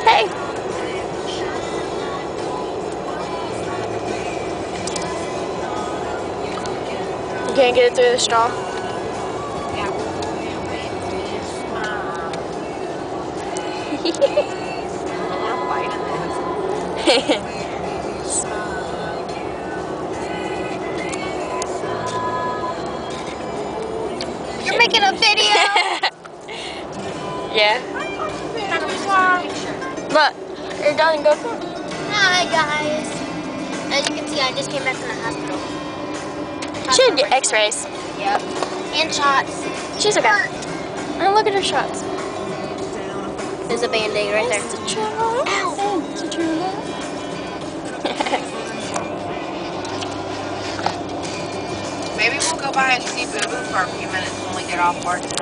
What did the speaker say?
Hey. You can't get it through the straw? Yeah. I want to bite in this. You're making a video! Yeah. Look, it doesn't go through. Hi guys. As you can see, I just came back from the hospital. She should get x-rays. Yep. And shots. She's okay. And look at her shots. There's a band-aid right there. Maybe we'll go by and see Boo Boo for a few minutes when we get off work tonight.